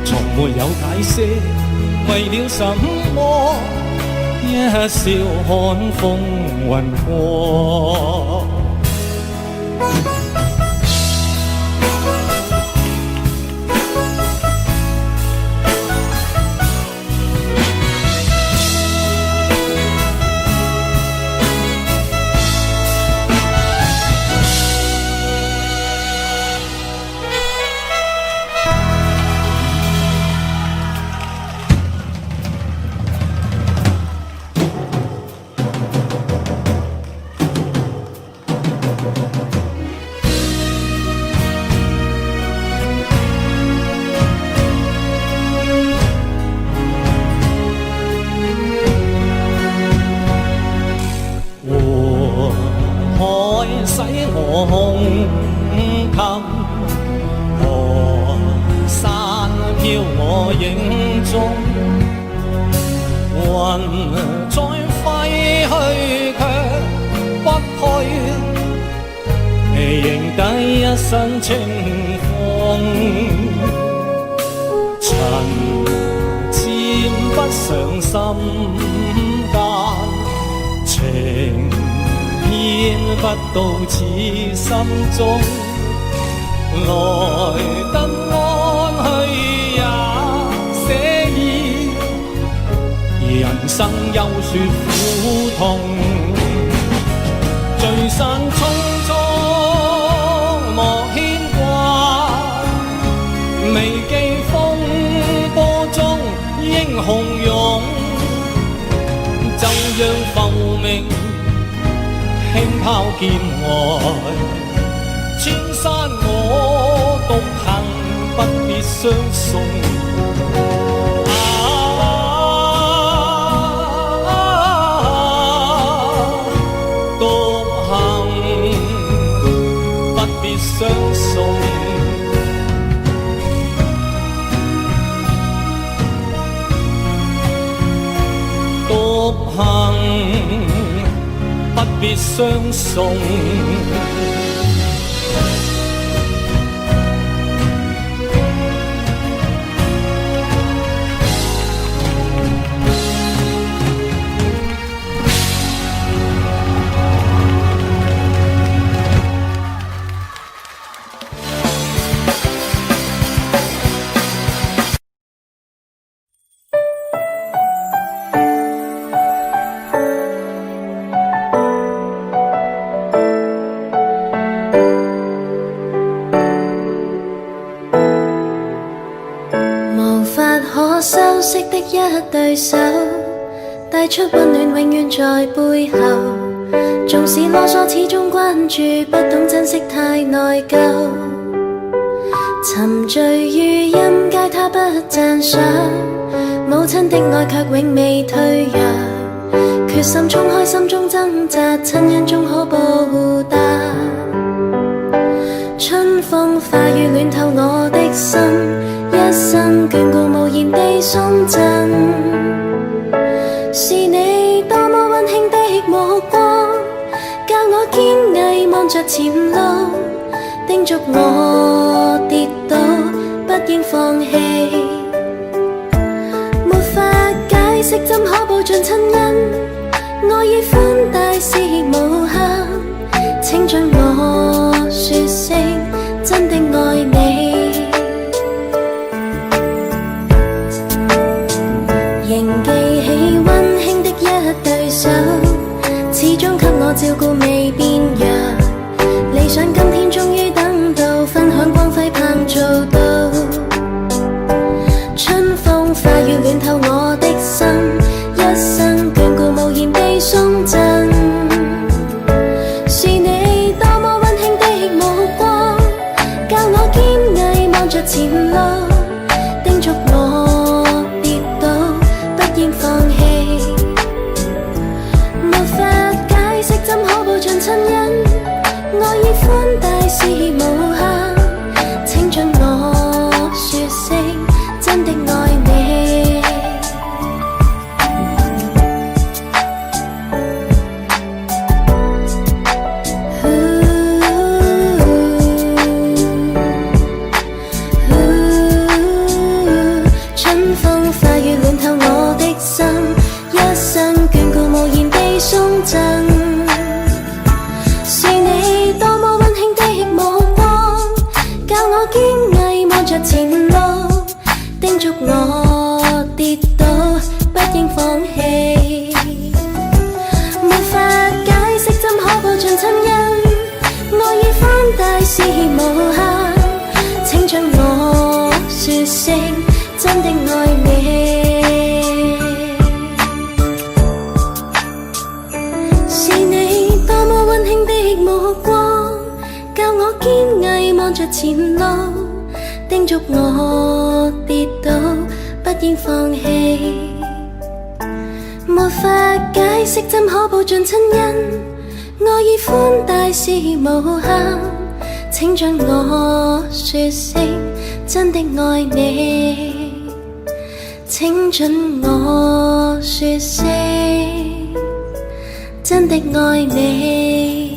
Speaker 3: 從沒有解釋為了什麼？一笑看風雲過。使我胸襟，河山飄我影蹤，雲在揮去卻不退，仍低一身清風，塵沾不上心間情。見不到此心中，來得安去也寫意。人生休說苦痛，聚散匆匆莫牽掛，未記風波中英雄勇，就讓浮名輕拋劍來，千山我獨行，不必相送。獨行不必相送。獨行不必相送。
Speaker 1: 修飾的一對手，帶出溫暖永遠在背後。縱使囉嗦始終關注，不懂珍惜太內疚。沉醉於音階他不讚賞，母親的愛卻永未退讓。
Speaker 7: 決心衝開心中掙扎，親恩終可報答。春風化雨暖透我的心，一生眷顧無言地送贈。是你多麼溫馨的目光，教我堅毅望着前路，叮囑我跌倒不應放棄。沒法解釋怎可報盡親恩，愛與寬大是無限，請准我說聲真的愛你。仍記起溫馨的一對手，始終給我照顧未變弱。理想今天終於等到，分享光輝盼做到。春風化雨暖透我的心，一生眷顧無言地送贈。是你多麼溫馨的目光，教我堅毅望着前路，叮囑我跌倒不應放棄。沒法解釋怎可報盡親恩，愛與寬大是無限，請准我說聲真的愛你。春風化雨暖透我的心，一生眷顧無言地送贈。是你多麼溫馨的目光，教我堅毅望着前路，叮囑我跌倒不應放棄。沒法解釋怎可報盡親恩，愛與寬大是無限，請准我說聲真的愛你。是你多麼溫馨的目光，教我堅毅望着前路，叮囑我跌倒不應放棄。沒法解釋怎可報盡親恩，愛與寬大是無限，請准我說聲真的愛你。請准我說聲真的愛你。